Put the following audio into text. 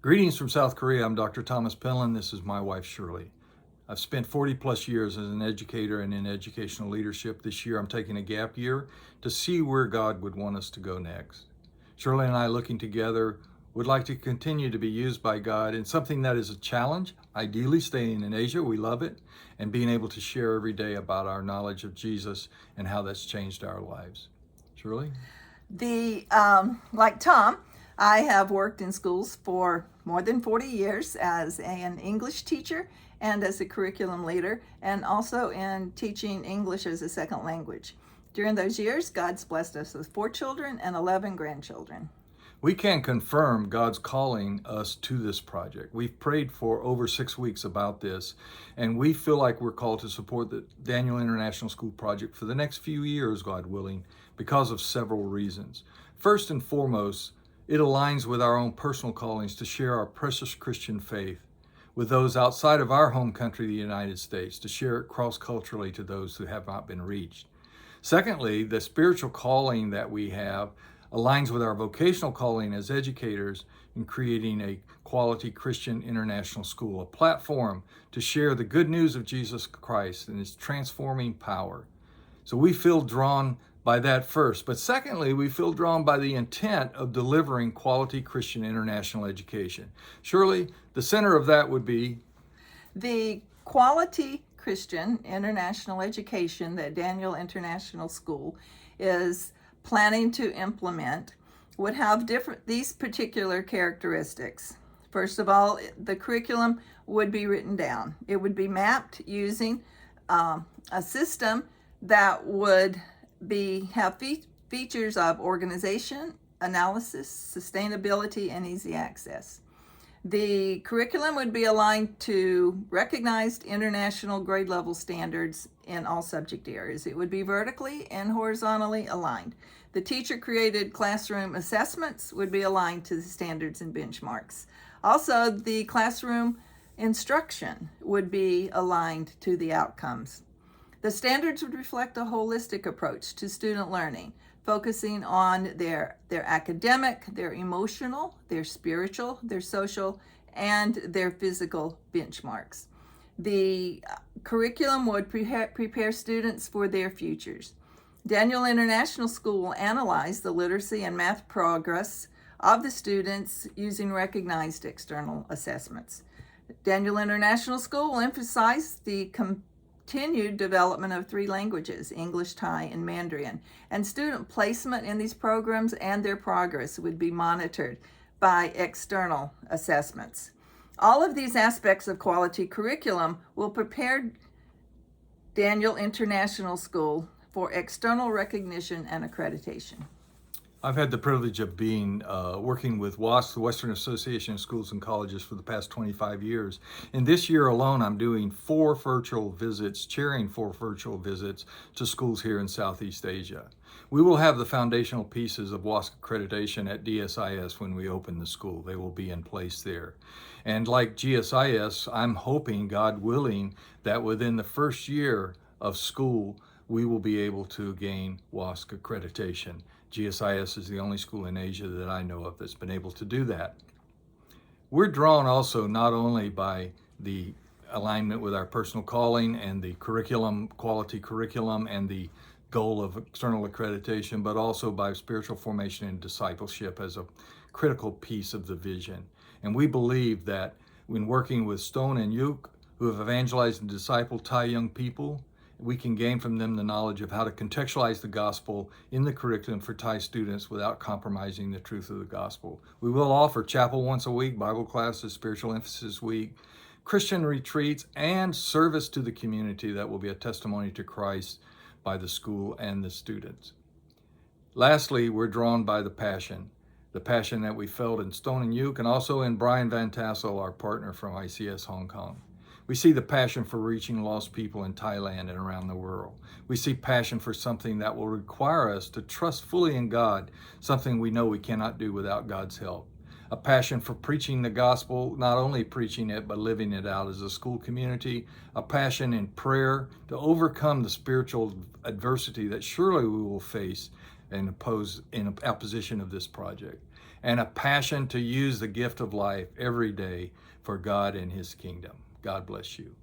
Greetings from South Korea. I'm Dr. Thomas Penland. This is my wife, Shirley. I've spent 40 plus years as an educator and in educational leadership. This year, I'm taking a gap year to see where God would want us to go next. Shirley and I, looking together, would like to continue to be used by God in something that is a challenge, ideally staying in Asia, we love it, and being able to share every day about our knowledge of Jesus and how that's changed our lives. Shirley? Like Tom, I have worked in schools for more than 40 years as an English teacher and as a curriculum leader, and also in teaching English as a second language. During those years, God's blessed us with 4 children and 11 grandchildren. We can confirm God's calling us to this project. We've prayed for over 6 weeks about this, and we feel like we're called to support the Daniel International School Project for the next few years, God willing, because of several reasons. First and foremost, it aligns with our own personal callings to share our precious Christian faith with those outside of our home country, the United States, to share it cross-culturally to those who have not been reached. Secondly, the spiritual calling that we have aligns with our vocational calling as educators in creating a quality Christian international school, a platform to share the good news of Jesus Christ and his transforming power. So we feel drawn by that first. But secondly, we feel drawn by the intent of delivering quality Christian international education. Surely the center of that would be the quality Christian international education that Daniel International School is planning to implement would have these particular characteristics. First of all, the curriculum would be written down. It would be mapped using a system that would have features of organization, analysis, sustainability, and easy access. The curriculum would be aligned to recognized international grade level standards in all subject areas. It would be vertically and horizontally aligned. The teacher created classroom assessments would be aligned to the standards and benchmarks. Also, the classroom instruction would be aligned to the outcomes. The standards would reflect a holistic approach to student learning, focusing on their academic, their emotional, their spiritual, their social, and their physical benchmarks. The curriculum would prepare students for their futures. Daniel International School will analyze the literacy and math progress of the students using recognized external assessments. Daniel International School will emphasize the continued development of 3 languages, English, Thai, and Mandarin, and student placement in these programs and their progress would be monitored by external assessments. All of these aspects of quality curriculum will prepare Daniel International School for external recognition and accreditation. I've had the privilege of being working with WASC, the Western Association of Schools and Colleges, for the past 25 years. And this year alone, I'm doing 4 virtual visits, chairing 4 virtual visits to schools here in Southeast Asia. We will have the foundational pieces of WASC accreditation at DSIS when we open the school. They will be in place there. And like GSIS, I'm hoping, God willing, that within the first year of school, we will be able to gain WASC accreditation. GSIS is the only school in Asia that I know of that's been able to do that. We're drawn also not only by the alignment with our personal calling and the curriculum, quality curriculum, and the goal of external accreditation, but also by spiritual formation and discipleship as a critical piece of the vision. And we believe that when working with Stone and Yuk, who have evangelized and discipled Thai young people, we can gain from them the knowledge of how to contextualize the gospel in the curriculum for Thai students without compromising the truth of the gospel. We will offer chapel once a week, Bible classes, spiritual emphasis week, Christian retreats, and service to the community that will be a testimony to Christ by the school and the students. Lastly, we're drawn by the passion that we felt in Stone and Yuk and also in Brian Van Tassel, our partner from ICS Hong Kong. We see the passion for reaching lost people in Thailand and around the world. We see passion for something that will require us to trust fully in God, something we know we cannot do without God's help. A passion for preaching the gospel, not only preaching it, but living it out as a school community. A passion in prayer to overcome the spiritual adversity that surely we will face in opposition of this project. and a passion to use the gift of life every day for God and His kingdom. God bless you.